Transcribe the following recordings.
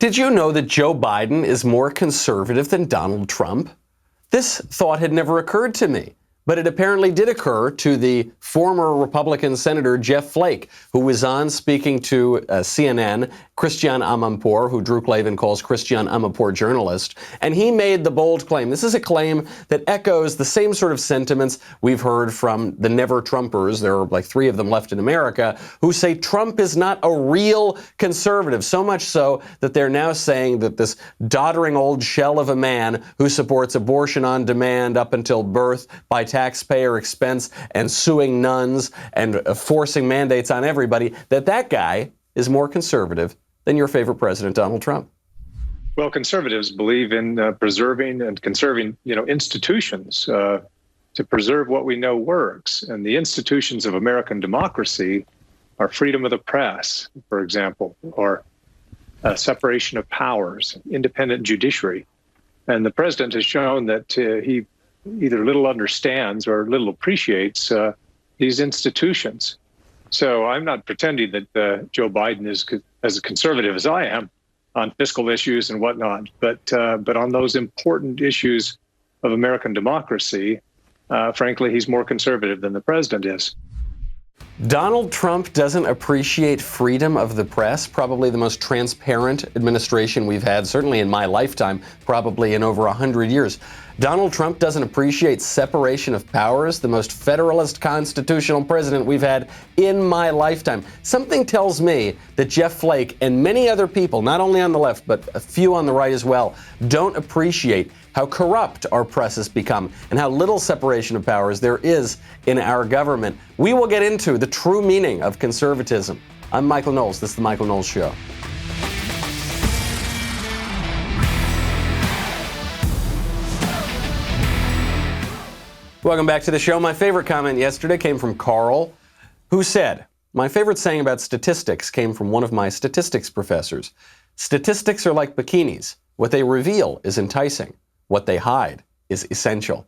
Did you know that Joe Biden is more conservative than Donald Trump? This thought had never occurred to me, but it apparently did occur to the former Republican Senator Jeff Flake, who was on speaking to CNN, Christian Amanpour, who Drew Clavin calls Christian Amanpour journalist, and he made the bold claim. This is a claim that echoes the same sort of sentiments we've heard from the never-Trumpers. There are like 3 of them left in America, who say Trump is not a real conservative, so much so that they're now saying that this doddering old shell of a man who supports abortion on demand up until birth by taxpayer expense and suing nuns and forcing mandates on everybody, that guy is more conservative than your favorite president, Donald Trump. Well, conservatives believe in preserving and conserving, institutions to preserve what we know works. And the institutions of American democracy are freedom of the press, for example, or separation of powers, independent judiciary. And the president has shown that he either little understands or little appreciates these institutions. So I'm not pretending that Joe Biden is as conservative as I am on fiscal issues and whatnot, but on those important issues of American democracy, frankly, he's more conservative than the president is. Donald Trump doesn't appreciate freedom of the press, probably the most transparent administration we've had, certainly in my lifetime, probably in over 100 years. Donald Trump doesn't appreciate separation of powers, the most federalist constitutional president we've had in my lifetime. Something tells me that Jeff Flake and many other people, not only on the left, but a few on the right as well, don't appreciate how corrupt our press has become and how little separation of powers there is in our government. We will get into the true meaning of conservatism. I'm Michael Knowles. This is The Michael Knowles Show. Welcome back to the show. My favorite comment yesterday came from Carl, who said, "My favorite saying about statistics came from one of my statistics professors. Statistics are like bikinis. What they reveal is enticing. What they hide is essential."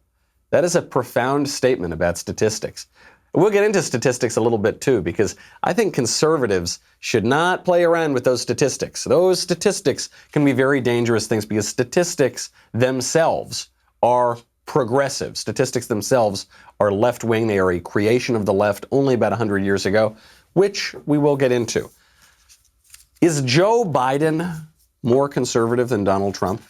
That is a profound statement about statistics. We'll get into statistics a little bit too, because I think conservatives should not play around with those statistics. Those statistics can be very dangerous things because statistics themselves are progressive. Statistics themselves are left-wing. They are a creation of the left only about 100 years ago, which we will get into. Is Joe Biden more conservative than Donald Trump?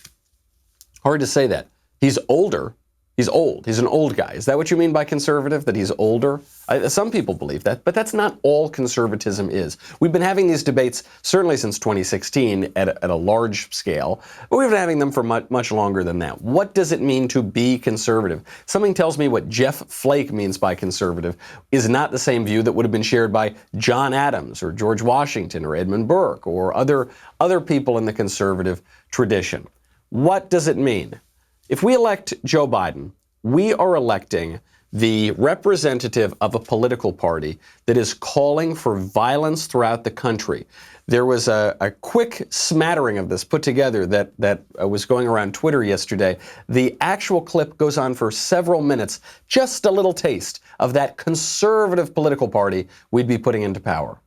Hard to say that. He's older. He's old. He's an old guy. Is that what you mean by conservative, that he's older? Some people believe that, but that's not all conservatism is. We've been having these debates certainly since 2016 at a large scale, but we've been having them for much longer than that. What does it mean to be conservative? Something tells me what Jeff Flake means by conservative is not the same view that would have been shared by John Adams or George Washington or Edmund Burke or other people in the conservative tradition. What does it mean? If we elect Joe Biden, we are electing the representative of a political party that is calling for violence throughout the country. There was a quick smattering of this put together that was going around Twitter yesterday. The actual clip goes on for several minutes, just a little taste of that conservative political party we'd be putting into power.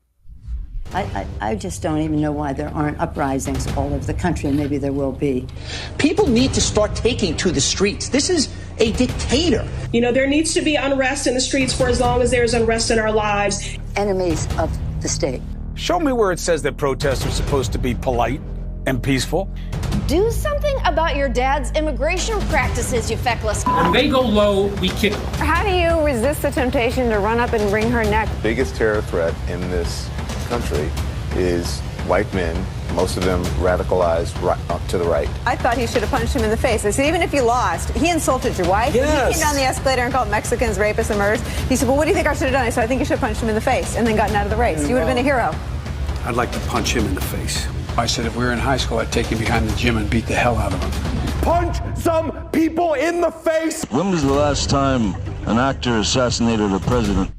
I just don't even know why there aren't uprisings all over the country, and maybe there will be. People need to start taking to the streets. This is a dictator. There needs to be unrest in the streets for as long as there's unrest in our lives. Enemies of the state. Show me where it says that protests are supposed to be polite and peaceful. Do something about your dad's immigration practices, you feckless. When they go low, we kick them. How do you resist the temptation to run up and wring her neck? The biggest terror threat in this country is white men, most of them radicalized to the right. I thought he should have punched him in the face. I said, even if you lost, he insulted your wife. Yes. He came down the escalator and called Mexicans rapists and murderers. He said, well, what do you think I should have done? I said, I think you should have punched him in the face and then gotten out of the race. You would have been a hero. I'd like to punch him in the face. I said, if we were in high school, I'd take him behind the gym and beat the hell out of him. Punch some people in the face! When was the last time an actor assassinated a president?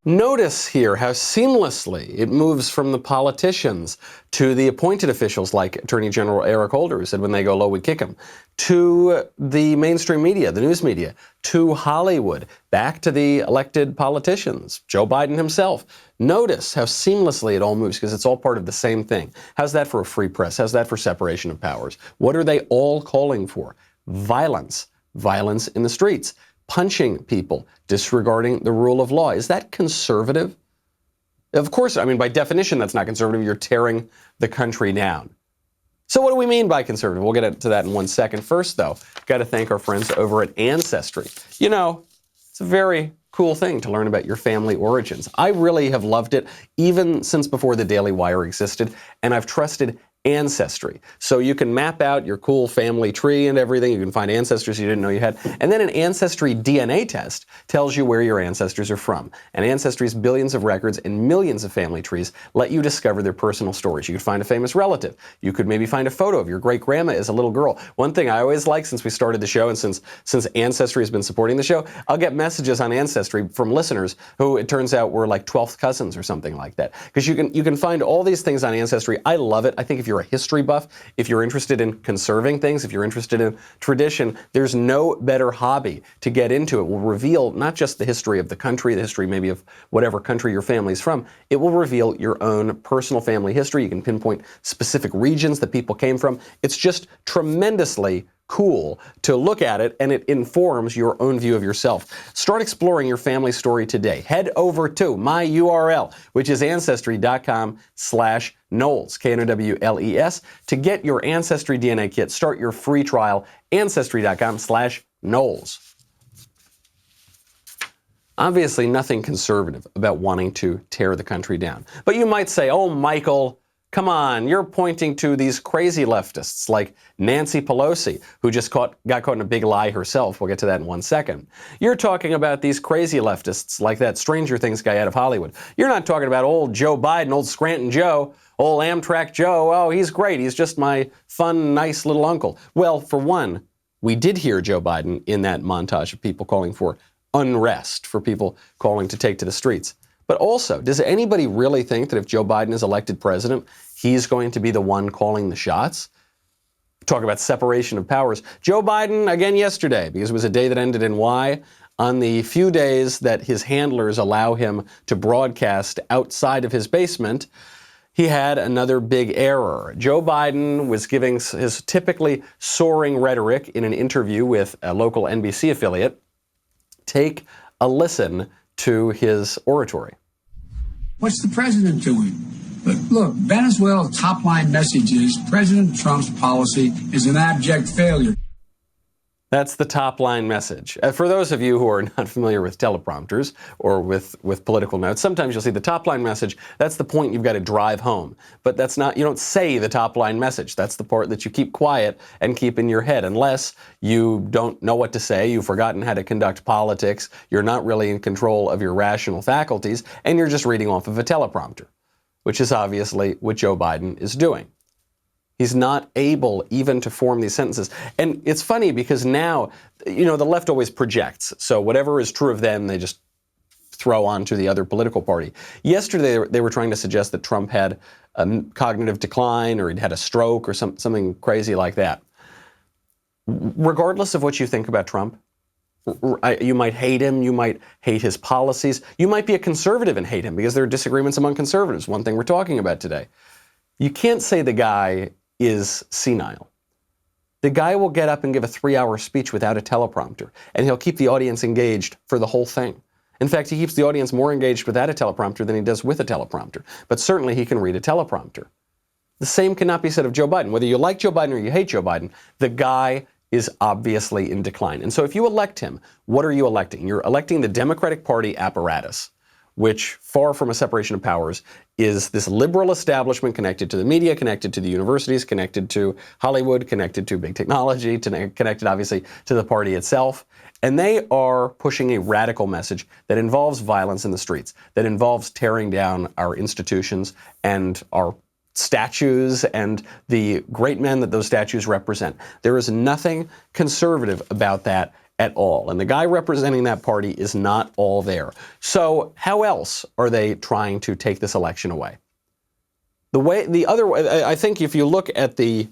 Notice here how seamlessly it moves from the politicians to the appointed officials like Attorney General Eric Holder, who said when they go low, we kick them, to the mainstream media, the news media, to Hollywood, back to the elected politicians, Joe Biden himself. Notice how seamlessly it all moves because it's all part of the same thing. How's that for a free press? How's that for separation of powers? What are they all calling for? Violence. Violence in the streets. Punching people, disregarding the rule of law. Is that conservative? Of course, I mean, by definition, that's not conservative. You're tearing the country down. So what do we mean by conservative? We'll get into that in 1 second. First, though, got to thank our friends over at Ancestry. You know, it's a very cool thing to learn about your family origins. I really have loved it, even since before the Daily Wire existed, and I've trusted Ancestry. So you can map out your cool family tree and everything. You can find ancestors you didn't know you had. And then an Ancestry DNA test tells you where your ancestors are from. And Ancestry's billions of records and millions of family trees let you discover their personal stories. You could find a famous relative. You could maybe find a photo of your great-grandma as a little girl. One thing I always like since we started the show and since Ancestry has been supporting the show, I'll get messages on Ancestry from listeners who it turns out were like 12th cousins or something like that. Because you can find all these things on Ancestry. I love it. I think if you're a history buff, if you're interested in conserving things, if you're interested in tradition, there's no better hobby to get into. It will reveal not just the history of the country, the history maybe of whatever country your family's from. It will reveal your own personal family history. You can pinpoint specific regions that people came from. It's just tremendously cool to look at it, and it informs your own view of yourself. Start exploring your family story today. Head over to my URL, which is ancestry.com/Knowles, Knowles, to get your Ancestry DNA kit. Start your free trial, ancestry.com/Knowles. Obviously, nothing conservative about wanting to tear the country down. But you might say, oh, Michael, come on, you're pointing to these crazy leftists like Nancy Pelosi, who just got caught in a big lie herself. We'll get to that in 1 second. You're talking about these crazy leftists like that Stranger Things guy out of Hollywood. You're not talking about old Joe Biden, old Scranton Joe, old Amtrak Joe. Oh, he's great. He's just my fun, nice little uncle. Well, for one, we did hear Joe Biden in that montage of people calling for unrest, for people calling to take to the streets. But also, does anybody really think that if Joe Biden is elected president, he's going to be the one calling the shots? Talk about separation of powers. Joe Biden, again yesterday, because it was a day that ended in Y, on the few days that his handlers allow him to broadcast outside of his basement, he had another big error. Joe Biden was giving his typically soaring rhetoric in an interview with a local NBC affiliate. Take a listen to his oratory. What's the president doing? Look, Venezuela's top-line message is President Trump's policy is an abject failure. That's the top-line message. For those of you who are not familiar with teleprompters or with political notes, sometimes you'll see the top-line message. That's the point you've got to drive home. But that's not, you don't say the top-line message. That's the part that you keep quiet and keep in your head. Unless you don't know what to say, you've forgotten how to conduct politics, you're not really in control of your rational faculties, and you're just reading off of a teleprompter, which is obviously what Joe Biden is doing. He's not able even to form these sentences. And it's funny because now, you know, the left always projects. So whatever is true of them, they just throw onto the other political party. Yesterday, they were trying to suggest that Trump had a cognitive decline or he'd had a stroke or something crazy like that. Regardless of what you think about Trump, you might hate him, you might hate his policies, you might be a conservative and hate him because there are disagreements among conservatives, one thing we're talking about today. You can't say the guy is senile. The guy will get up and give a 3-hour speech without a teleprompter, and he'll keep the audience engaged for the whole thing. In fact, he keeps the audience more engaged without a teleprompter than he does with a teleprompter. But certainly he can read a teleprompter. The same cannot be said of Joe Biden. Whether you like Joe Biden or you hate Joe Biden, the guy is obviously in decline. And so if you elect him, what are you electing? You're electing the Democratic Party apparatus, which, far from a separation of powers, is this liberal establishment connected to the media, connected to the universities, connected to Hollywood, connected to big technology, connected, obviously, to the party itself. And they are pushing a radical message that involves violence in the streets, that involves tearing down our institutions and our statues and the great men that those statues represent. There is nothing conservative about that at all. And the guy representing that party is not all there. So how else are they trying to take this election away? I think if you look at the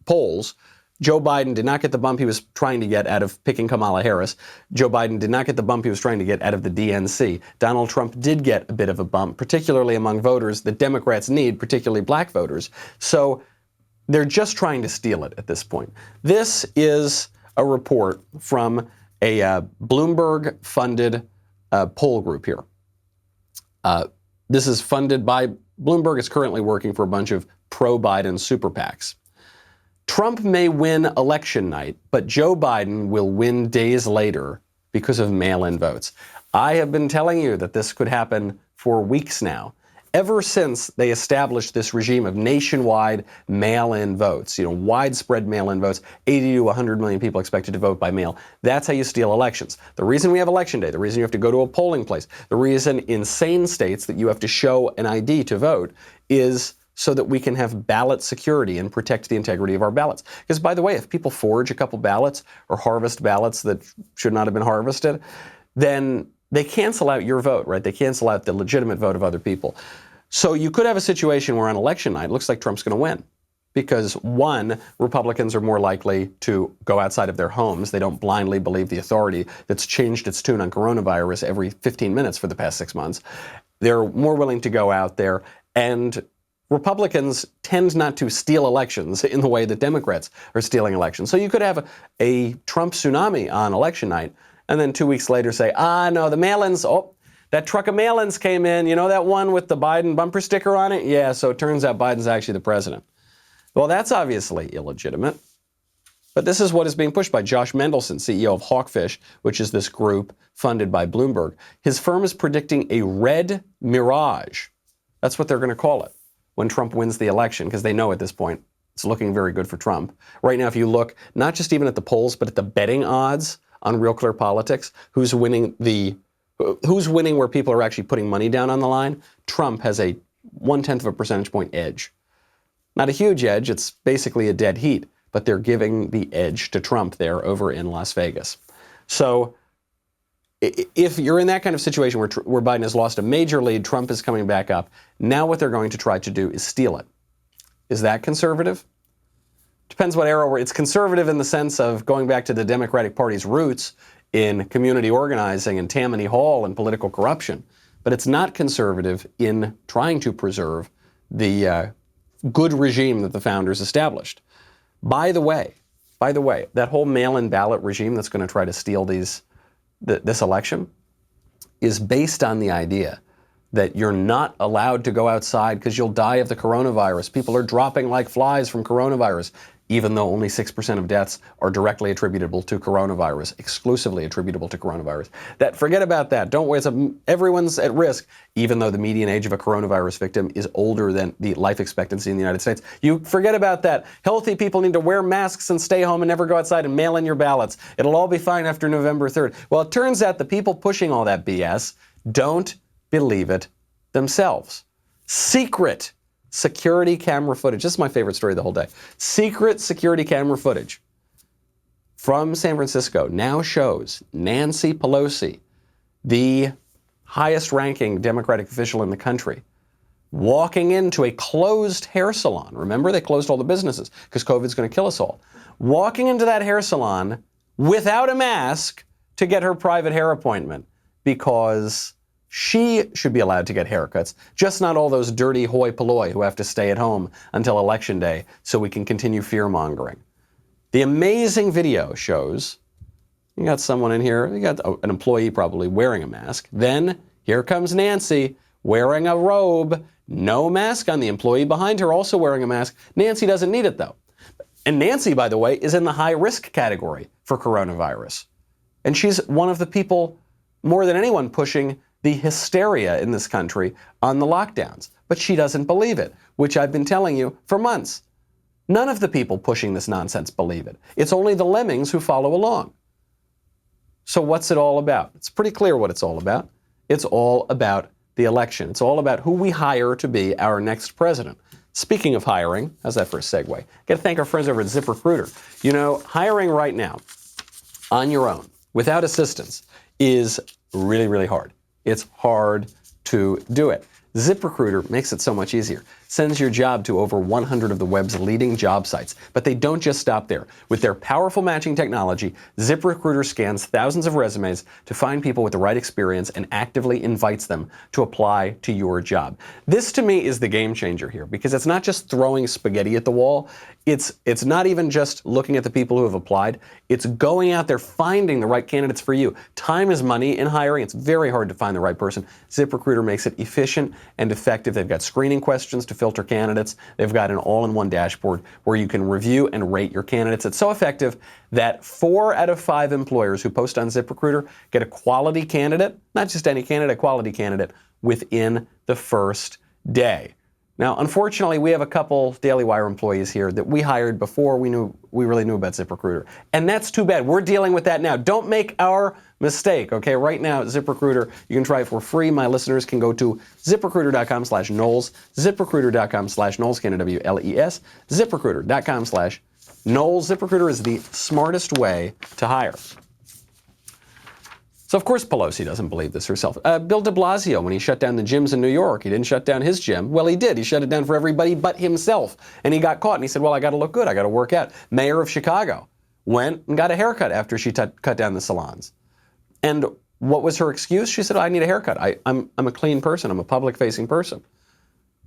polls, Joe Biden did not get the bump he was trying to get out of picking Kamala Harris. Joe Biden did not get the bump he was trying to get out of the DNC. Donald Trump did get a bit of a bump, particularly among voters that Democrats need, particularly black voters. So they're just trying to steal it at this point. This is a report from a Bloomberg-funded poll group here. This is funded by Bloomberg. Is currently working for a bunch of pro-Biden super PACs. Trump may win election night, but Joe Biden will win days later because of mail-in votes. I have been telling you that this could happen for weeks now. Ever since they established this regime of nationwide mail-in votes, widespread mail-in votes, 80 to 100 million people expected to vote by mail. That's how you steal elections. The reason we have election day, the reason you have to go to a polling place, the reason in sane states that you have to show an ID to vote is so that we can have ballot security and protect the integrity of our ballots. Because, by the way, if people forge a couple ballots or harvest ballots that should not have been harvested, then they cancel out your vote, right? They cancel out the legitimate vote of other people. So you could have a situation where on election night, it looks like Trump's going to win. Because, one, Republicans are more likely to go outside of their homes. They don't blindly believe the authority that's changed its tune on coronavirus every 15 minutes for the past 6 months. They're more willing to go out there, and Republicans tend not to steal elections in the way that Democrats are stealing elections. So you could have a Trump tsunami on election night, and then 2 weeks later say, no, the mail-ins, that truck of mail-ins came in. You know that one with the Biden bumper sticker on it? Yeah, so it turns out Biden's actually the president. Well, that's obviously illegitimate. But this is what is being pushed by Josh Mendelson, CEO of Hawkfish, which is this group funded by Bloomberg. His firm is predicting a red mirage. That's what they're going to call it when Trump wins the election, because they know at this point it's looking very good for Trump. Right now, if you look not just even at the polls, but at the betting odds on Real Clear Politics, who's winning where people are actually putting money down on the line, Trump has a 0.1 of a percentage point edge. Not a huge edge, it's basically a dead heat, but they're giving the edge to Trump there over in Las Vegas. So if you're in that kind of situation where Biden has lost a major lead, Trump is coming back up, now what they're going to try to do is steal it. Is that conservative? Depends what era it's conservative in the sense of going back to the Democratic Party's roots in community organizing and Tammany Hall and political corruption. But it's not conservative in trying to preserve the good regime that the founders established. By the way, that whole mail-in ballot regime that's going to try to steal this election is based on the idea that you're not allowed to go outside because you'll die of the coronavirus. People are dropping like flies from coronavirus, even though only 6% of deaths are directly attributable to coronavirus, exclusively attributable to coronavirus. Forget about that. Don't worry. Everyone's at risk, even though the median age of a coronavirus victim is older than the life expectancy in the United States. You forget about that. Healthy people need to wear masks and stay home and never go outside and mail in your ballots. It'll all be fine after November 3rd. Well, it turns out the people pushing all that BS don't believe it themselves. Secret security camera footage. This is my favorite story of the whole day. Secret security camera footage from San Francisco now shows Nancy Pelosi, the highest-ranking Democratic official in the country, walking into a closed hair salon. Remember, they closed all the businesses because COVID's going to kill us all. Walking into that hair salon without a mask to get her private hair appointment because she should be allowed to get haircuts, just not all those dirty hoi polloi who have to stay at home until Election Day so we can continue fear-mongering. The amazing video shows you got someone in here, you got an employee probably wearing a mask. Then here comes Nancy wearing a robe, no mask on. The employee behind her also wearing a mask. Nancy doesn't need it, though. And Nancy, by the way, is in the high-risk category for coronavirus. And she's one of the people, more than anyone, pushing the hysteria in this country on the lockdowns. But she doesn't believe it, which I've been telling you for months. None of the people pushing this nonsense believe it. It's only the lemmings who follow along. So what's it all about? It's pretty clear what it's all about. It's all about the election. It's all about who we hire to be our next president. Speaking of hiring, how's that for a segue? Got to thank our friends over at ZipRecruiter. You know, hiring right now on your own, without assistance, is really, really hard. It's hard to do it. ZipRecruiter makes it so much easier. Sends your job to over 100 of the web's leading job sites. But they don't just stop there. With their powerful matching technology, ZipRecruiter scans thousands of resumes to find people with the right experience and actively invites them to apply to your job. This, to me, is the game changer here, because it's not just throwing spaghetti at the wall. It's not even just looking at the people who have applied. It's going out there, finding the right candidates for you. Time is money in hiring. It's very hard to find the right person. ZipRecruiter makes it efficient and effective. They've got screening questions to filter candidates. They've got an all-in-one dashboard where you can review and rate your candidates. It's so effective that 4 out of 5 employers who post on ZipRecruiter get a quality candidate, not just any candidate, a quality candidate, within the first day. Now, unfortunately, we have a couple Daily Wire employees here that we hired before we really knew about ZipRecruiter. And that's too bad. We're dealing with that now. Don't make our mistake, okay? Right now, ZipRecruiter, you can try it for free. My listeners can go to ZipRecruiter.com/Knowles, ZipRecruiter.com/Knowles, Knowles, ZipRecruiter.com/Knowles. ZipRecruiter is the smartest way to hire. So, of course, Pelosi doesn't believe this herself. Bill de Blasio, when he shut down the gyms in New York, he didn't shut down his gym. Well, he did. He shut it down for everybody but himself. And he got caught. And he said, well, I got to look good. I got to work out. Mayor of Chicago went and got a haircut after she cut down the salons. And what was her excuse? She said, I need a haircut. I'm a clean person. I'm a public-facing person.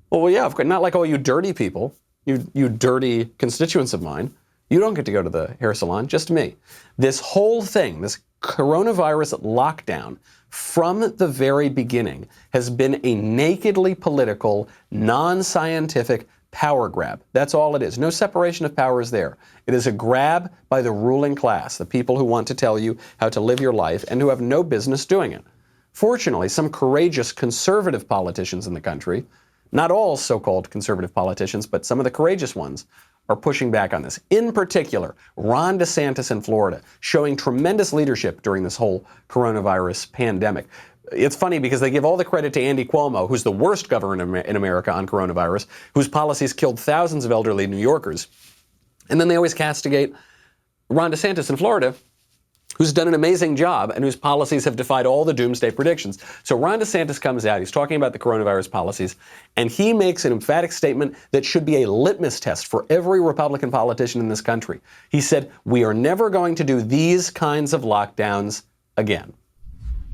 Well, yeah, of course. Not like all you dirty people, you dirty constituents of mine. You don't get to go to the hair salon, just me. This whole thing, this coronavirus lockdown, from the very beginning, has been a nakedly political, non-scientific power grab. That's all it is. No separation of powers there. It is a grab by the ruling class, the people who want to tell you how to live your life and who have no business doing it. Fortunately, some courageous conservative politicians in the country, not all so-called conservative politicians, but some of the courageous ones, are pushing back on this. In particular, Ron DeSantis in Florida, showing tremendous leadership during this whole coronavirus pandemic. It's funny because they give all the credit to Andy Cuomo, who's the worst governor in America on coronavirus, whose policies killed thousands of elderly New Yorkers. And then they always castigate Ron DeSantis in Florida, who's done an amazing job and whose policies have defied all the doomsday predictions. So Ron DeSantis comes out, he's talking about the coronavirus policies, and he makes an emphatic statement that should be a litmus test for every Republican politician in this country. He said, we are never going to do these kinds of lockdowns again.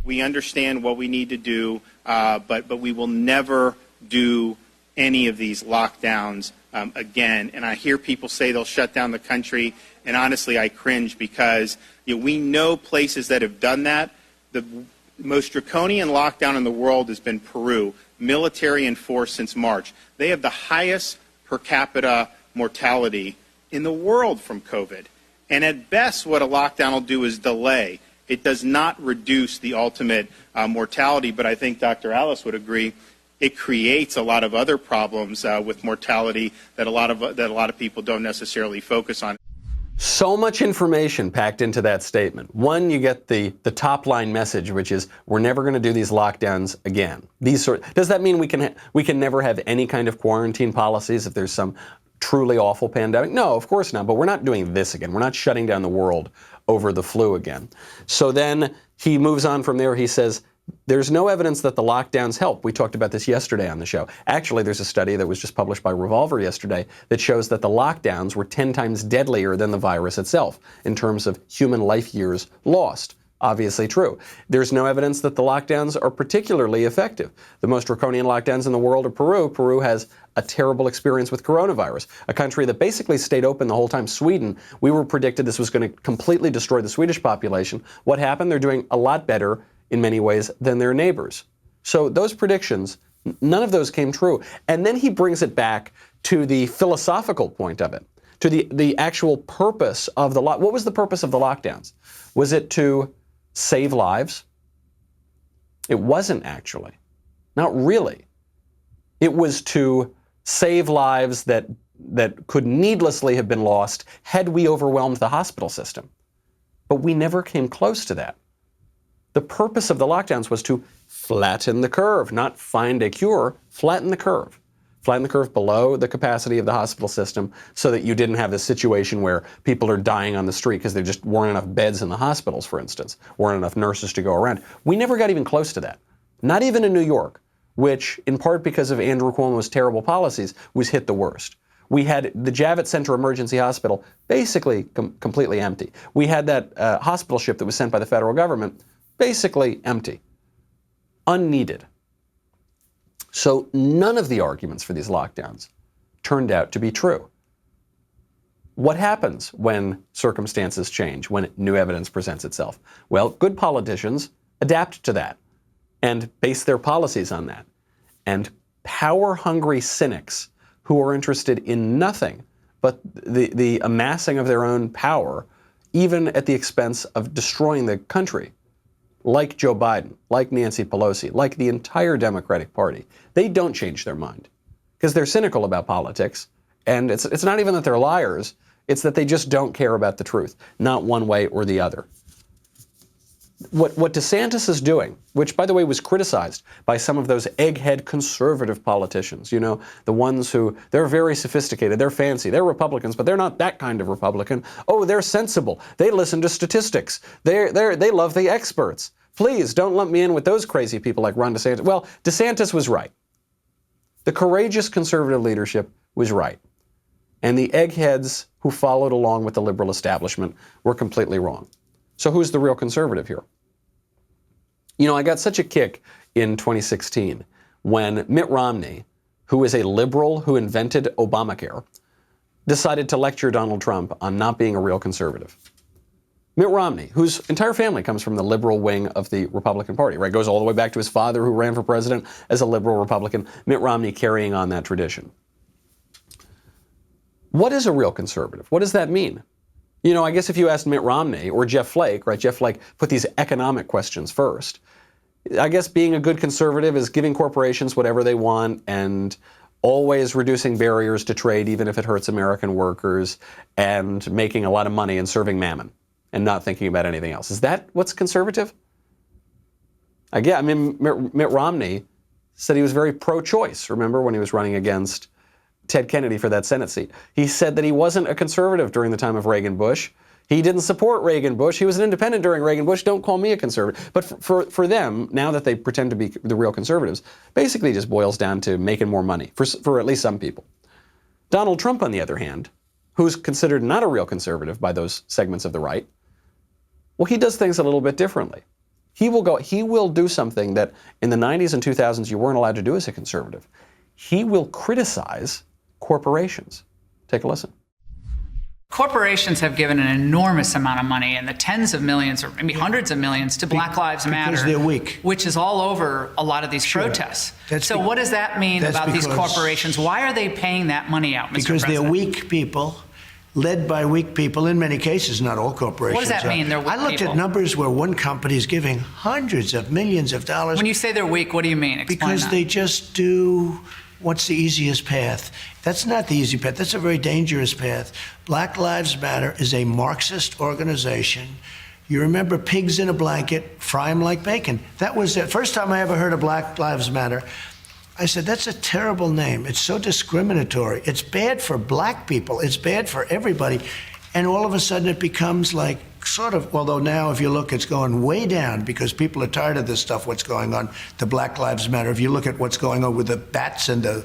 We understand what we need to do, but we will never do any of these lockdowns again. And I hear people say they'll shut down the country, and honestly, I cringe because we know places that have done that. The most draconian lockdown in the world has been Peru, military enforced since March. They have the highest per capita mortality in the world from COVID. And at best, what a lockdown will do is delay. It does not reduce the ultimate mortality, but I think Dr. Alice would agree. It creates a lot of other problems with mortality that a lot of people don't necessarily focus on. So much information packed into that statement. One, you get the top-line message, which is we're never going to do these lockdowns again. Does that mean we can never have any kind of quarantine policies if there's some truly awful pandemic? No, of course not. But we're not doing this again. We're not shutting down the world over the flu again. So then he moves on from there. He says, there's no evidence that the lockdowns help. We talked about this yesterday on the show. Actually, there's a study that was just published by Revolver yesterday that shows that the lockdowns were 10 times deadlier than the virus itself in terms of human life years lost. Obviously true. There's no evidence that the lockdowns are particularly effective. The most draconian lockdowns in the world are Peru. Peru has a terrible experience with coronavirus, a country that basically stayed open the whole time. Sweden, we were predicted this was going to completely destroy the Swedish population. What happened? They're doing a lot better in many ways than their neighbors. So those predictions, none of those came true. And then he brings it back to the philosophical point of it, to the actual purpose of the what was the purpose of the lockdowns? Was it to save lives? It wasn't actually. Not really. It was to save lives that could needlessly have been lost had we overwhelmed the hospital system. But we never came close to that. The purpose of the lockdowns was to flatten the curve, not find a cure, flatten the curve. flatten the curve below the capacity of the hospital system so that you didn't have this situation where people are dying on the street because there just weren't enough beds in the hospitals, for instance, weren't enough nurses to go around. We never got even close to that. Not even in New York, which, in part because of Andrew Cuomo's terrible policies, was hit the worst. We had the Javits Center Emergency Hospital basically completely empty. We had that hospital ship that was sent by the federal government basically empty, unneeded. So none of the arguments for these lockdowns turned out to be true. What happens when circumstances change, when new evidence presents itself? Well, good politicians adapt to that and base their policies on that. And power-hungry cynics who are interested in nothing but the amassing of their own power, even at the expense of destroying the country, like Joe Biden, like Nancy Pelosi, like the entire Democratic Party, they don't change their mind because they're cynical about politics. And it's not even that they're liars. It's that they just don't care about the truth, not one way or the other. What DeSantis is doing, which, by the way, was criticized by some of those egghead conservative politicians, you know, the ones who, they're very sophisticated, they're fancy, they're Republicans, but they're not that kind of Republican. Oh, they're sensible. They listen to statistics. They love the experts. Please don't lump me in with those crazy people like Ron DeSantis. Well, DeSantis was right. The courageous conservative leadership was right. And the eggheads who followed along with the liberal establishment were completely wrong. So who's the real conservative here? You know, I got such a kick in 2016 when Mitt Romney, who is a liberal who invented Obamacare, decided to lecture Donald Trump on not being a real conservative. Mitt Romney, whose entire family comes from the liberal wing of the Republican Party, right? Goes all the way back to his father who ran for president as a liberal Republican. Mitt Romney carrying on that tradition. What is a real conservative? What does that mean? You know, I guess if you asked Mitt Romney or Jeff Flake, right? Jeff Flake put these economic questions first. I guess being a good conservative is giving corporations whatever they want and always reducing barriers to trade, even if it hurts American workers, and making a lot of money and serving mammon and not thinking about anything else. Is that what's conservative? I mean, Mitt Romney said he was very pro-choice, remember, when he was running against Ted Kennedy for that Senate seat. He said that he wasn't a conservative during the time of Reagan Bush. He didn't support Reagan Bush. He was an independent during Reagan Bush. Don't call me a conservative. But for them, now that they pretend to be the real conservatives, basically just boils down to making more money for at least some people. Donald Trump, on the other hand, who's considered not a real conservative by those segments of the right, well, he does things a little bit differently. He will do something that in the 90s and 2000s you weren't allowed to do as a conservative. He will criticize corporations. Take a listen. Corporations have given an enormous amount of money in the tens of millions or maybe hundreds of millions to Black Lives Matter. Because they're weak. Which is all over a lot of these protests. So what does that mean about these corporations? Why are they paying that money out, Mr. Because President? they're weak people, led by weak people, in many cases, not all corporations. What does that mean, they're weak I looked people? at numbers where one company is giving hundreds of millions of dollars. When you say they're weak, what do you mean? Explain Because that. they just do what's the easiest path. That's not the easy path. That's a very dangerous path. Black Lives Matter is a Marxist organization. You remember pigs in a blanket, fry them like bacon. That was the first time I ever heard of Black Lives Matter. I said, that's a terrible name. It's so discriminatory. It's bad for black people. It's bad for everybody. And all of a sudden it becomes like sort of, although now if you look, it's going way down because people are tired of this stuff, what's going on, the Black Lives Matter. If you look at what's going on with the bats and a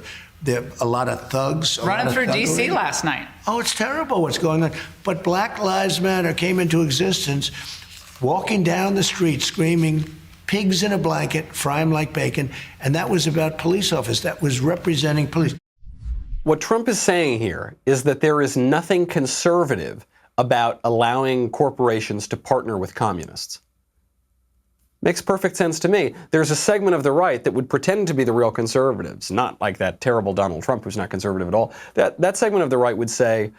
lot of thugs. Running through D.C. last night. Oh, it's terrible what's going on. But Black Lives Matter came into existence walking down the street screaming, pigs in a blanket, fry them like bacon. And that was about police officers. That was representing police. What Trump is saying here is that there is nothing conservative about allowing corporations to partner with communists. Makes perfect sense to me. There's a segment of the right that would pretend to be the real conservatives, not like that terrible Donald Trump who's not conservative at all. That segment of the right would say,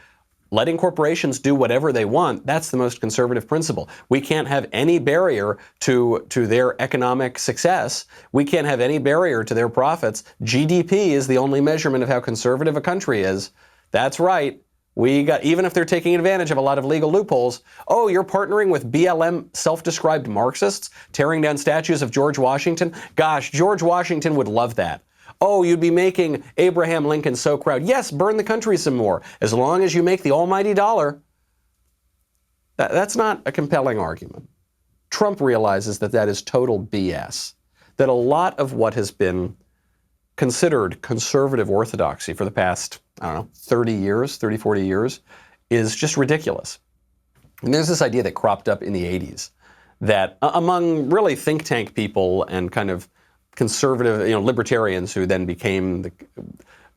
letting corporations do whatever they want, that's the most conservative principle. We can't have any barrier to their economic success. We can't have any barrier to their profits. GDP is the only measurement of how conservative a country is. That's right. Even if they're taking advantage of a lot of legal loopholes, oh, you're partnering with BLM self-described Marxists, tearing down statues of George Washington? Gosh, George Washington would love that. oh, you'd be making Abraham Lincoln so proud. Yes, burn the country some more, as long as you make the almighty dollar. That's not a compelling argument. Trump realizes that that is total BS, that a lot of what has been considered conservative orthodoxy for the past, 30 years, 30, 40 years, is just ridiculous. And there's this idea that cropped up in the 80s that among really think tank people and kind of conservative, libertarians who then became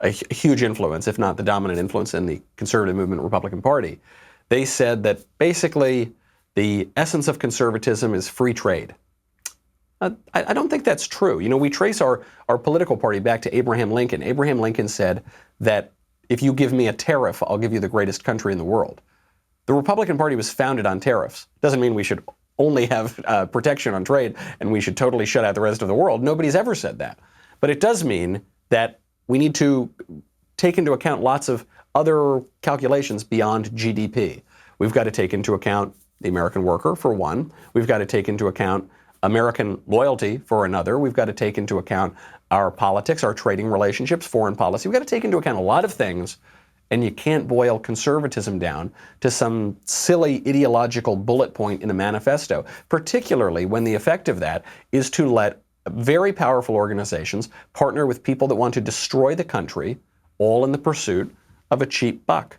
a huge influence, if not the dominant influence in the conservative movement Republican Party, they said that basically the essence of conservatism is free trade. I don't think that's true. We trace our political party back to Abraham Lincoln. Abraham Lincoln said that if you give me a tariff, I'll give you the greatest country in the world. The Republican Party was founded on tariffs. Doesn't mean we should only have protection on trade and we should totally shut out the rest of the world. Nobody's ever said that. But it does mean that we need to take into account lots of other calculations beyond GDP. We've got to take into account the American worker, for one. We've got to take into account American loyalty, for another. We've got to take into account our politics, our trading relationships, foreign policy. We've got to take into account a lot of things, and you can't boil conservatism down to some silly ideological bullet point in a manifesto, particularly when the effect of that is to let very powerful organizations partner with people that want to destroy the country, all in the pursuit of a cheap buck.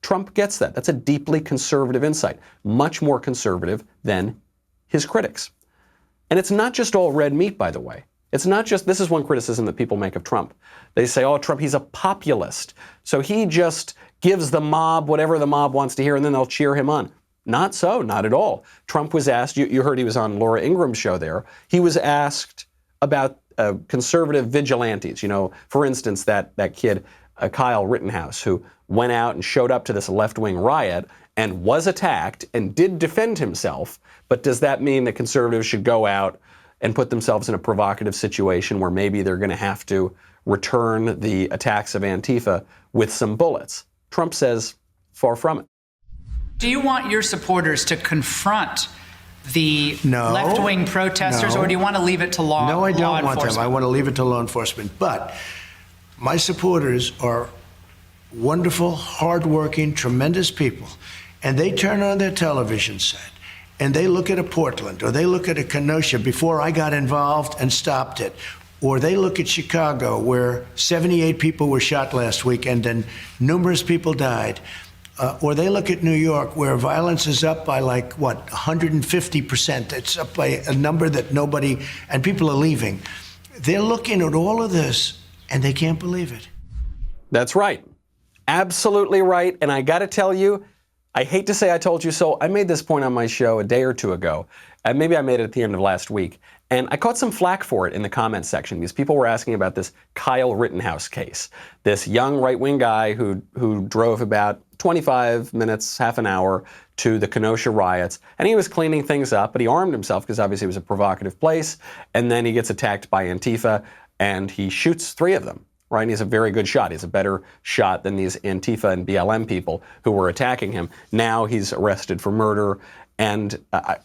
Trump gets that. That's a deeply conservative insight, much more conservative than his critics. And it's not just all red meat, by the way. It's not just, this is one criticism that people make of Trump. They say, oh, Trump, he's a populist. So he just gives the mob whatever the mob wants to hear, and then they'll cheer him on. Not so, not at all. Trump was asked, you heard he was on Laura Ingraham's show there, he was asked about conservative vigilantes. For instance, that kid, Kyle Rittenhouse, who went out and showed up to this left-wing riot and was attacked and did defend himself. But does that mean that conservatives should go out and put themselves in a provocative situation where maybe they're going to have to return the attacks of Antifa with some bullets? Trump says, far from it. Do you want your supporters to confront the left-wing protesters, or do you want to leave it to law enforcement? No, I don't want them. I want to leave it to law enforcement. But my supporters are wonderful, hardworking, tremendous people. And they turn on their television set and they look at a Portland or they look at a Kenosha before I got involved and stopped it. Or they look at Chicago, where 78 people were shot last weekend and numerous people died. Or they look at New York, where violence is up by 150%. It's up by a number that nobody, and people are leaving. They're looking at all of this and they can't believe it. That's right. Absolutely right. And I got to tell you, I hate to say I told you so. I made this point on my show a day or two ago, and maybe I made it at the end of last week. And I caught some flack for it in the comments section because people were asking about this Kyle Rittenhouse case, this young right-wing guy who drove about 25 minutes, half an hour to the Kenosha riots. And he was cleaning things up, but he armed himself because obviously it was a provocative place. And then he gets attacked by Antifa and he shoots 3 of them. Right? And he's a very good shot. He's a better shot than these Antifa and BLM people who were attacking him. Now he's arrested for murder. And a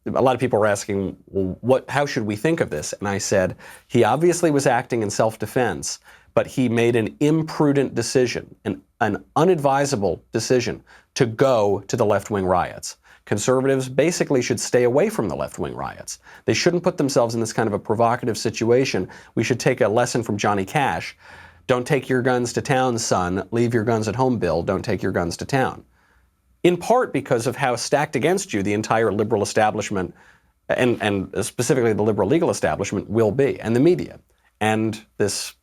lot of people were asking, well, how should we think of this? And I said, he obviously was acting in self-defense, but he made an imprudent decision, an unadvisable decision to go to the left-wing riots. Conservatives basically should stay away from the left-wing riots. They shouldn't put themselves in this kind of a provocative situation. We should take a lesson from Johnny Cash. Don't take your guns to town, son. Leave your guns at home, Bill. Don't take your guns to town. In part because of how stacked against you the entire liberal establishment, and specifically the liberal legal establishment, will be, and the media, and this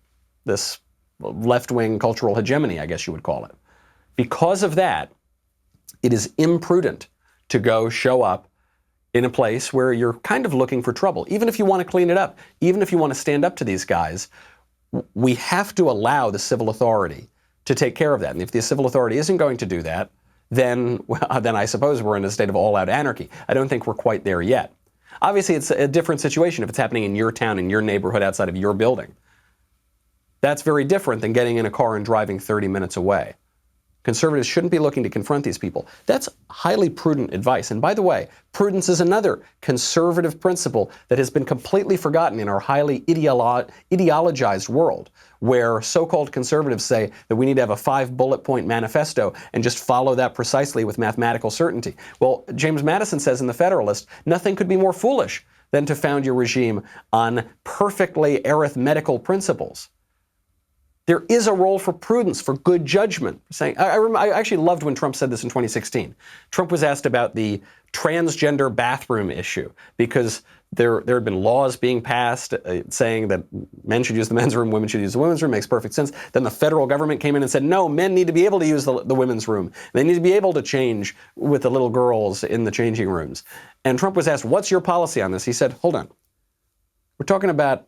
left-wing cultural hegemony, I guess you would call it. Because of that, it is imprudent to go show up in a place where you're kind of looking for trouble. Even if you want to clean it up, even if you want to stand up to these guys, we have to allow the civil authority to take care of that. And if the civil authority isn't going to do that, then I suppose we're in a state of all-out anarchy. I don't think we're quite there yet. Obviously, it's a different situation if it's happening in your town, in your neighborhood, outside of your building. That's very different than getting in a car and driving 30 minutes away. Conservatives shouldn't be looking to confront these people. That's highly prudent advice. And by the way, prudence is another conservative principle that has been completely forgotten in our highly ideologized world, where so-called conservatives say that we need to have a 5-bullet-point manifesto and just follow that precisely with mathematical certainty. Well, James Madison says in The Federalist, nothing could be more foolish than to found your regime on perfectly arithmetical principles. There is a role for prudence, for good judgment. I actually loved when Trump said this in 2016. Trump was asked about the transgender bathroom issue because there had been laws being passed saying that men should use the men's room, women should use the women's room. Makes perfect sense. Then the federal government came in and said, no, men need to be able to use the women's room. They need to be able to change with the little girls in the changing rooms. And Trump was asked, what's your policy on this? He said, hold on. We're talking about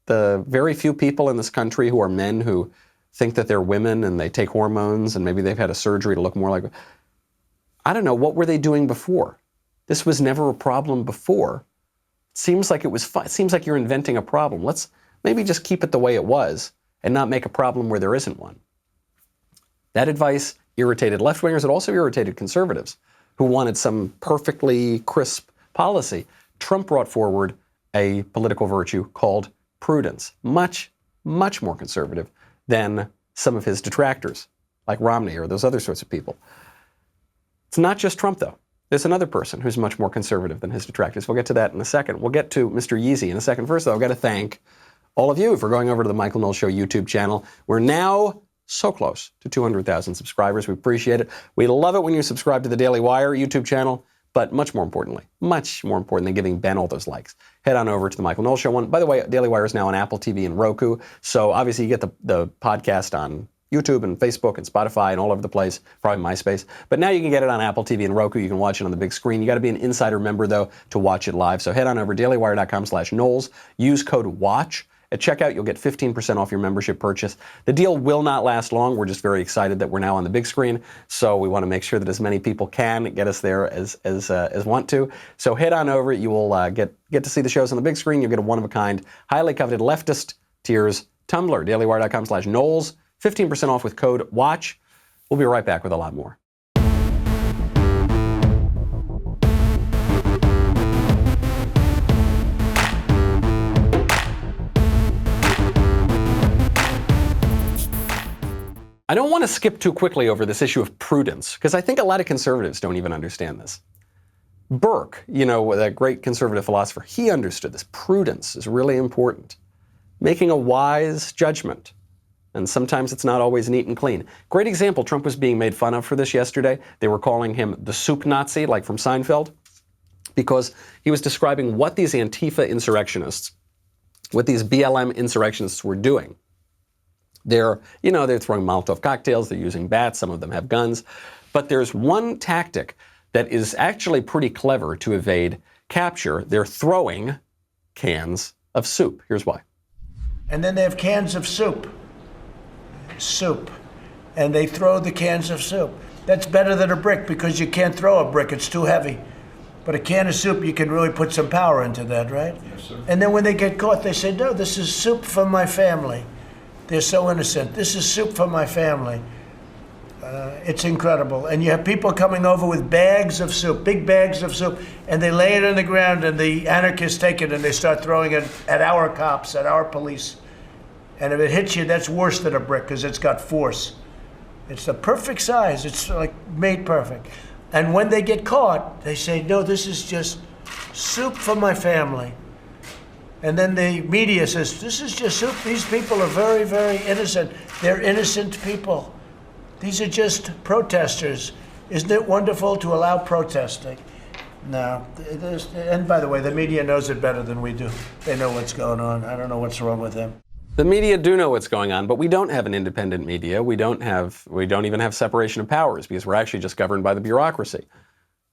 the very few people in this country who are men who think that they're women and they take hormones and maybe they've had a surgery to look more like. I don't know. What were they doing before? This was never a problem before. It seems like it was fun. It seems like you're inventing a problem. Let's maybe just keep it the way it was and not make a problem where there isn't one. That advice irritated left-wingers. It also irritated conservatives who wanted some perfectly crisp policy. Trump brought forward a political virtue called prudence, much, much more conservative than some of his detractors, like Romney or those other sorts of people. It's not just Trump, though. There's another person who's much more conservative than his detractors. We'll get to that in a second. We'll get to Mr. Yeezy in a second. First, though, I've got to thank all of you for going over to the Michael Knowles Show YouTube channel. We're now so close to 200,000 subscribers. We appreciate it. We love it when you subscribe to the Daily Wire YouTube channel. But much more importantly than giving Ben all those likes, head on over to the Michael Knowles Show one. By the way, Daily Wire is now on Apple TV and Roku. So obviously you get the podcast on YouTube and Facebook and Spotify and all over the place, probably MySpace. But now you can get it on Apple TV and Roku. You can watch it on the big screen. You got to be an insider member, though, to watch it live. So head on over to dailywire.com/Knowles. Use code WATCH. At checkout, you'll get 15% off your membership purchase. The deal will not last long. We're just very excited that we're now on the big screen, so we want to make sure that as many people can get us there as want to. So head on over. You will get to see the shows on the big screen. You'll get a one-of-a-kind, highly coveted leftist tiers tumbler, dailywire.com/Knowles. 15% off with code WATCH. We'll be right back with a lot more. I don't want to skip too quickly over this issue of prudence, because I think a lot of conservatives don't even understand this. Burke, that great conservative philosopher, he understood this. Prudence is really important. Making a wise judgment. And sometimes it's not always neat and clean. Great example, Trump was being made fun of for this yesterday. They were calling him the soup Nazi, like from Seinfeld, because he was describing what these Antifa insurrectionists, what these BLM insurrectionists were doing. They're throwing Molotov cocktails, they're using bats, some of them have guns. But there's one tactic that is actually pretty clever to evade capture. They're throwing cans of soup. Here's why. And then they have cans of soup. And they throw the cans of soup. That's better than a brick because you can't throw a brick, it's too heavy. But a can of soup, you can really put some power into that, right? Yes, sir. And then when they get caught, they say, no, this is soup for my family. They're so innocent. This is soup for my family. It's incredible. And you have people coming over with bags of soup, big bags of soup, and they lay it on the ground, and the anarchists take it and they start throwing it at our cops, at our police. And if it hits you, that's worse than a brick because it's got force. It's the perfect size. It's like made perfect. And when they get caught, they say, no, this is just soup for my family. And then the media says, this is just soup. These people are very, very innocent. They're innocent people. These are just protesters. Isn't it wonderful to allow protesting? No. And by the way, the media knows it better than we do. They know what's going on. I don't know what's wrong with them. The media do know what's going on, but we don't have an independent media. We don't even have separation of powers because we're actually just governed by the bureaucracy.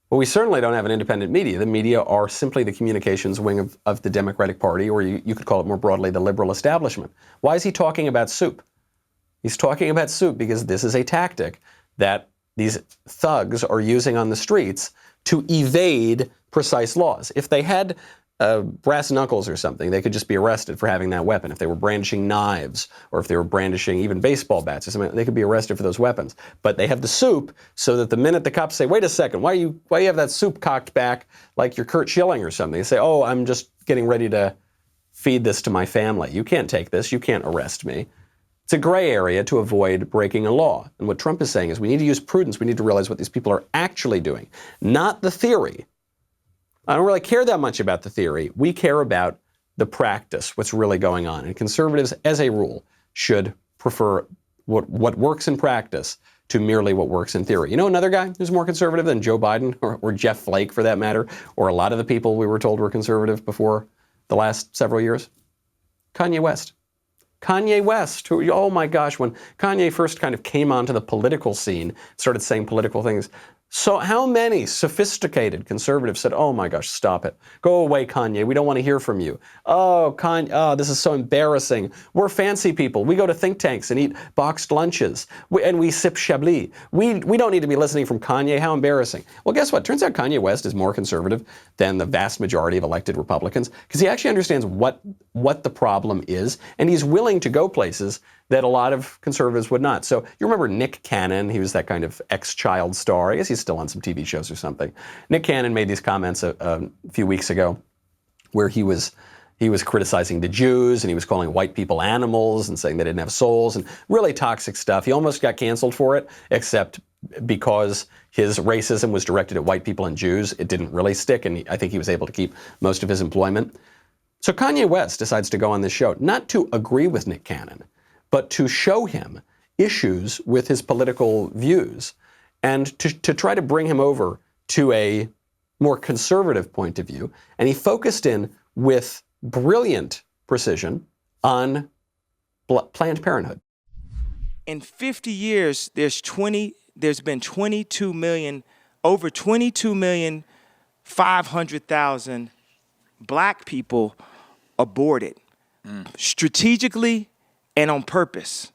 But we certainly don't have an independent media. The media are simply the communications wing of the Democratic Party, or you could call it more broadly the liberal establishment. Why is he talking about soup? He's talking about soup because this is a tactic that these thugs are using on the streets to evade precise laws. If they had brass knuckles or something, they could just be arrested for having that weapon. If they were brandishing knives or if they were brandishing even baseball bats or something, they could be arrested for those weapons. But they have the soup so that the minute the cops say, wait a second, why you have that soup cocked back like you're Kurt Schilling or something? They say, oh, I'm just getting ready to feed this to my family. You can't take this. You can't arrest me. It's a gray area to avoid breaking a law. And what Trump is saying is we need to use prudence. We need to realize what these people are actually doing, not the theory. I don't really care that much about the theory. We care about the practice, what's really going on. And conservatives, as a rule, should prefer what works in practice to merely what works in theory. You know another guy who's more conservative than Joe Biden or Jeff Flake, for that matter, or a lot of the people we were told were conservative before the last several years? Kanye West. Kanye West, who, oh my gosh, when Kanye first kind of came onto the political scene, started saying political things, so how many sophisticated conservatives said, oh my gosh, stop it. Go away, Kanye. We don't want to hear from you. Oh, Kanye, this is so embarrassing. We're fancy people. We go to think tanks and eat boxed lunches. And we sip Chablis. We don't need to be listening from Kanye. How embarrassing. Well, guess what? Turns out Kanye West is more conservative than the vast majority of elected Republicans because he actually understands what the problem is, and he's willing to go places that a lot of conservatives would not. So you remember Nick Cannon, he was that kind of ex-child star. I guess he's still on some TV shows or something. Nick Cannon made these comments a few weeks ago where he was criticizing the Jews and he was calling white people animals and saying they didn't have souls and really toxic stuff. He almost got canceled for it, except because his racism was directed at white people and Jews. It didn't really stick, and I think he was able to keep most of his employment. So Kanye West decides to go on this show, not to agree with Nick Cannon, but to show him issues with his political views and to try to bring him over to a more conservative point of view. And he focused in with brilliant precision on Planned Parenthood. In 50 years, there's been 22 million, over 22,500,000 black people aborted strategically and on purpose.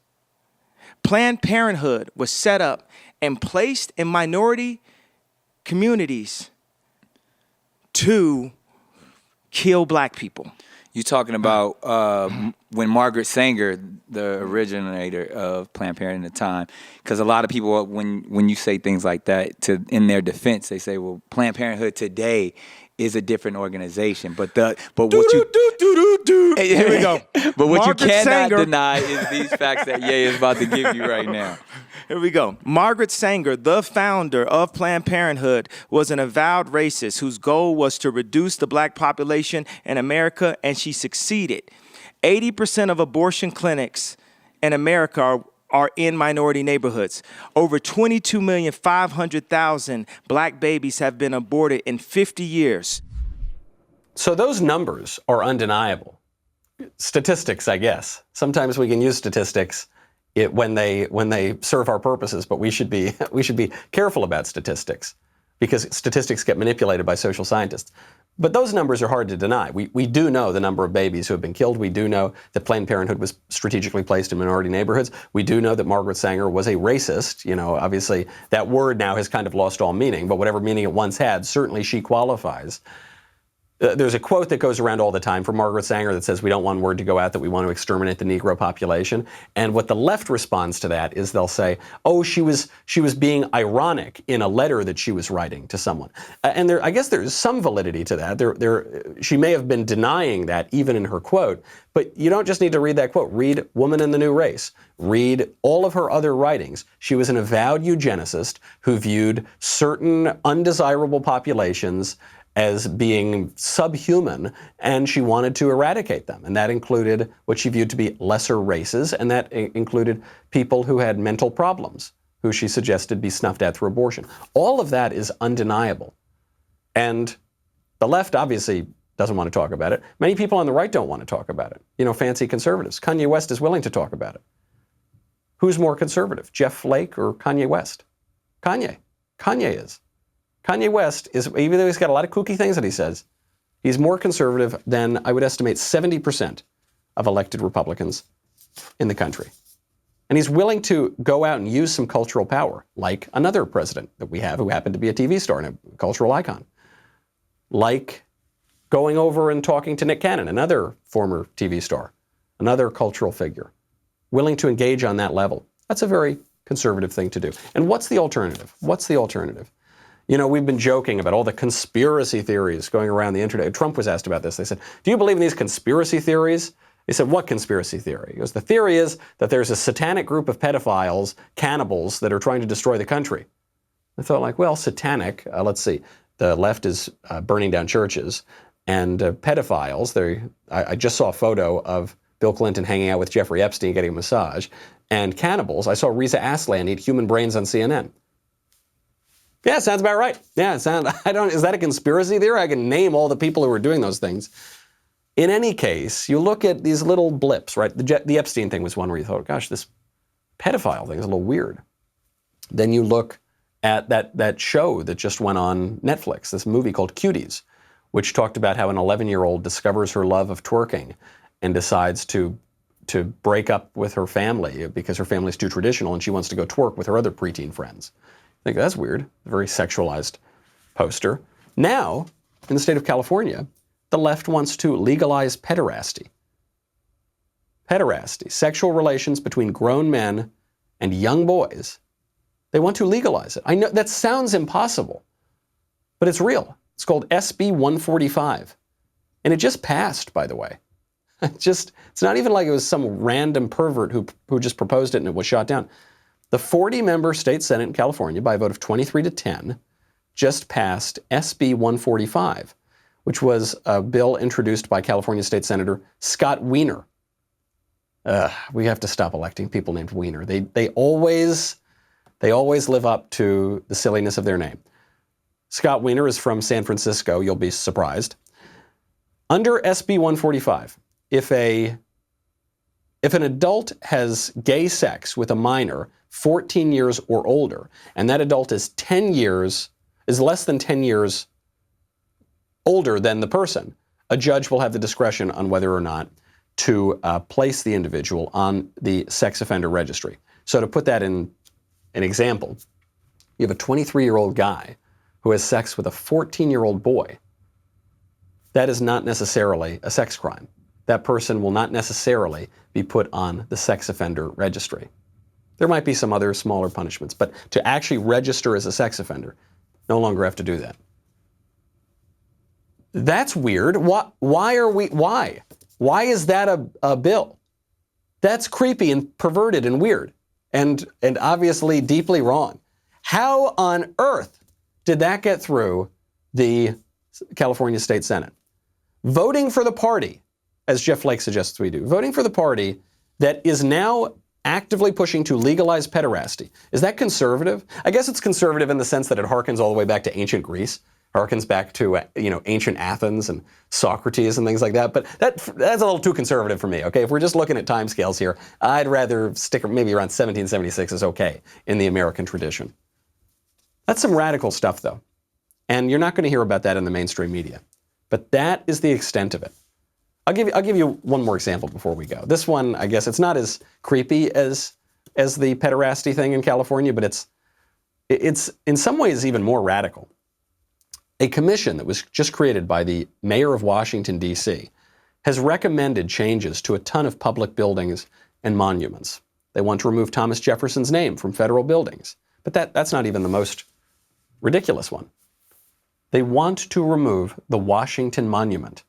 Planned Parenthood was set up and placed in minority communities to kill black people. You're talking about when Margaret Sanger, the originator of Planned Parenthood at the time, because a lot of people, when you say things like that, in their defense, they say, well, Planned Parenthood today is a different organization. But what you here we go. But what Margaret you cannot deny is these facts that Ye is about to give you right now. Here we go. Margaret Sanger, the founder of Planned Parenthood, was an avowed racist whose goal was to reduce the black population in America, and she succeeded. 80% of abortion clinics in America are in minority neighborhoods. Over 22,500,000 black babies have been aborted in 50 years. So those numbers are undeniable. Statistics, I guess. Sometimes we can use statistics when they serve our purposes, but we should be careful about statistics because statistics get manipulated by social scientists. But those numbers are hard to deny. We do know the number of babies who have been killed. We do know that Planned Parenthood was strategically placed in minority neighborhoods. We do know that Margaret Sanger was a racist. You know, obviously that word now has kind of lost all meaning, but whatever meaning it once had, certainly she qualifies. There's a quote that goes around all the time from Margaret Sanger that says, we don't want word to go out that we want to exterminate the Negro population. And what the left responds to that is they'll say, oh, she was being ironic in a letter that she was writing to someone. And I guess there's some validity to that. She may have been denying that even in her quote, but you don't just need to read that quote. Read Woman in the New Race. Read all of her other writings. She was an avowed eugenicist who viewed certain undesirable populations as being subhuman, and she wanted to eradicate them. And that included what she viewed to be lesser races, and that included people who had mental problems, who she suggested be snuffed out through abortion. All of that is undeniable. And the left obviously doesn't want to talk about it. Many people on the right don't want to talk about it. You know, fancy conservatives. Kanye West is willing to talk about it. Who's more conservative, Jeff Flake or Kanye West? Kanye. Kanye is. Kanye West is, even though he's got a lot of kooky things that he says, he's more conservative than, I would estimate, 70% of elected Republicans in the country. And he's willing to go out and use some cultural power, like another president that we have who happened to be a TV star and a cultural icon, like going over and talking to Nick Cannon, another former TV star, another cultural figure, willing to engage on that level. That's a very conservative thing to do. And what's the alternative? What's the alternative? You know, we've been joking about all the conspiracy theories going around the internet. Trump was asked about this. They said, do you believe in these conspiracy theories? He said, what conspiracy theory? He goes, the theory is that there's a satanic group of pedophiles, cannibals, that are trying to destroy the country. I thought, like, well, satanic, let's see. The left is burning down churches. And pedophiles, I just saw a photo of Bill Clinton hanging out with Jeffrey Epstein getting a massage. And cannibals, I saw Reza Aslan eat human brains on CNN. Yeah, sounds about right. Yeah, is that a conspiracy theory? I can name all the people who are doing those things. In any case, you look at these little blips, right? The Epstein thing was one where you thought, gosh, this pedophile thing is a little weird. Then you look at that show that just went on Netflix, this movie called Cuties, which talked about how an 11-year-old discovers her love of twerking and decides to break up with her family because her family's too traditional and she wants to go twerk with her other preteen friends. I think that's weird. A very sexualized poster. Now, in the state of California, the left wants to legalize pederasty. Pederasty, sexual relations between grown men and young boys. They want to legalize it. I know that sounds impossible, but it's real. It's called SB 145. And it just passed, by the way. It's not even like it was some random pervert who just proposed it and it was shot down. The 40-member state Senate in California, by a vote of 23-10, just passed SB 145, which was a bill introduced by California State Senator Scott Wiener. We have to stop electing people named Wiener. They always live up to the silliness of their name. Scott Wiener is from San Francisco. You'll be surprised. Under SB 145, if an adult has gay sex with a minor 14 years or older, and that adult is less than 10 years older than the person, a judge will have the discretion on whether or not to place the individual on the sex offender registry. So to put that in an example, you have a 23-year-old guy who has sex with a 14-year-old boy. That is not necessarily a sex crime. That person will not necessarily be put on the sex offender registry. There might be some other smaller punishments, but to actually register as a sex offender, no longer have to do that. That's weird. Why is that a bill? That's creepy and perverted and weird and obviously deeply wrong. How on earth did that get through the California State Senate? Voting for the party, as Jeff Flake suggests we do, voting for the party that is now actively pushing to legalize pederasty. Is that conservative? I guess it's conservative in the sense that it harkens all the way back to ancient Greece, harkens back to ancient Athens and Socrates and things like that. But that's a little too conservative for me. Okay, if we're just looking at timescales here, I'd rather stick maybe around 1776 is okay in the American tradition. That's some radical stuff, though, and you're not going to hear about that in the mainstream media. But that is the extent of it. I'll give you one more example before we go. This one, I guess, it's not as creepy as the pederasty thing in California, but it's in some ways even more radical. A commission that was just created by the mayor of Washington, D.C., has recommended changes to a ton of public buildings and monuments. They want to remove Thomas Jefferson's name from federal buildings. But that's not even the most ridiculous one. They want to remove the Washington Monument.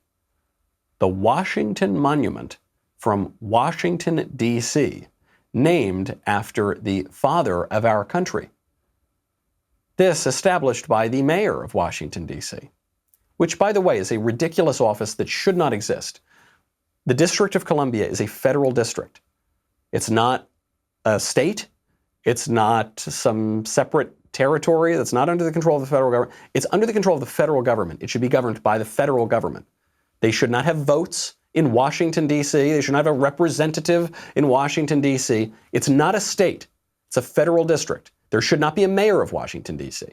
The Washington Monument from Washington, D.C., named after the father of our country. This established by the mayor of Washington, D.C., which, by the way, is a ridiculous office that should not exist. The District of Columbia is a federal district. It's not a state. It's not some separate territory that's not under the control of the federal government. It's under the control of the federal government. It should be governed by the federal government. They should not have votes in Washington, D.C. They should not have a representative in Washington, D.C. It's not a state. It's a federal district. There should not be a mayor of Washington, D.C.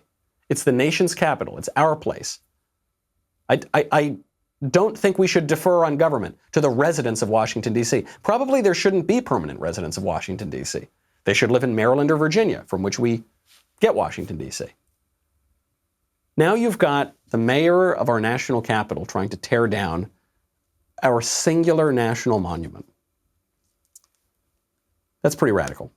It's the nation's capital. It's our place. I don't think we should defer on government to the residents of Washington, D.C. Probably there shouldn't be permanent residents of Washington, D.C. They should live in Maryland or Virginia, from which we get Washington, D.C. Now you've got the mayor of our national capital trying to tear down our singular national monument. That's pretty radical.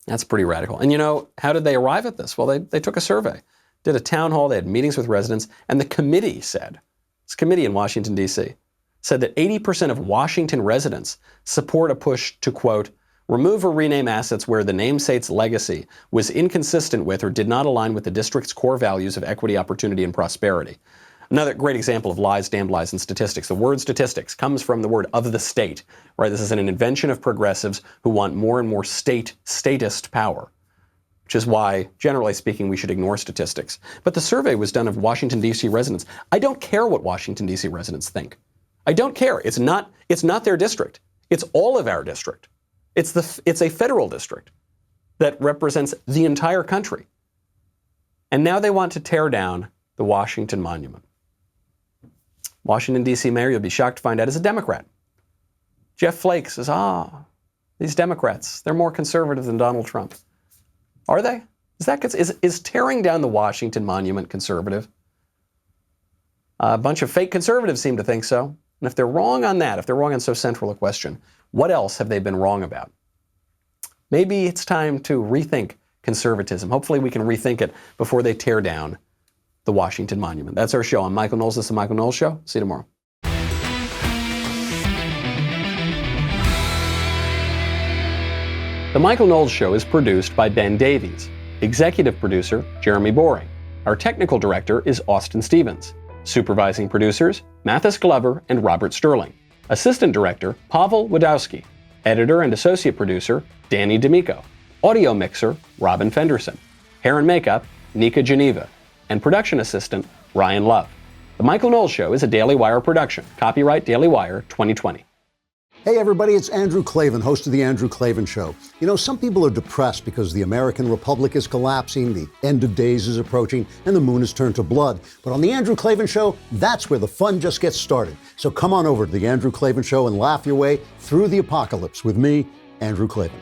That's pretty radical. And you know, how did they arrive at this? Well, they took a survey, did a town hall, they had meetings with residents, and the committee said, this committee in Washington, D.C., said that 80% of Washington residents support a push to, quote, remove or rename assets where the namesake's legacy was inconsistent with or did not align with the district's core values of equity, opportunity, and prosperity. Another great example of lies, damned lies, and statistics. The word statistics comes from the word of the state, right? This is an invention of progressives who want more and more statist power, which is why, generally speaking, we should ignore statistics. But the survey was done of Washington, D.C. residents. I don't care what Washington, D.C. residents think. I don't care. It's not their district. It's all of our district. It's a federal district that represents the entire country. And now they want to tear down the Washington Monument. Washington, D.C. mayor, you'll be shocked to find out, is a Democrat. Jeff Flake says, these Democrats, they're more conservative than Donald Trump. Are they? Is tearing down the Washington Monument conservative? A bunch of fake conservatives seem to think so. And if they're wrong on that, if they're wrong on so central a question, what else have they been wrong about? Maybe it's time to rethink conservatism. Hopefully we can rethink it before they tear down the Washington Monument. That's our show. I'm Michael Knowles. This is The Michael Knowles Show. See you tomorrow. The Michael Knowles Show is produced by Ben Davies. Executive producer, Jeremy Boring. Our technical director is Austin Stevens. Supervising producers, Mathis Glover and Robert Sterling. Assistant director, Pavel Wadowski. Editor and associate producer, Danny D'Amico. Audio mixer, Robin Fenderson. Hair and makeup, Nika Geneva. And production assistant, Ryan Love. The Michael Knowles Show is a Daily Wire production. Copyright Daily Wire 2020. Hey everybody, it's Andrew Klavan, host of The Andrew Klavan Show. You know, some people are depressed because the American Republic is collapsing, the end of days is approaching, and the moon has turned to blood. But on The Andrew Klavan Show, that's where the fun just gets started. So come on over to The Andrew Klavan Show and laugh your way through the apocalypse with me, Andrew Klavan.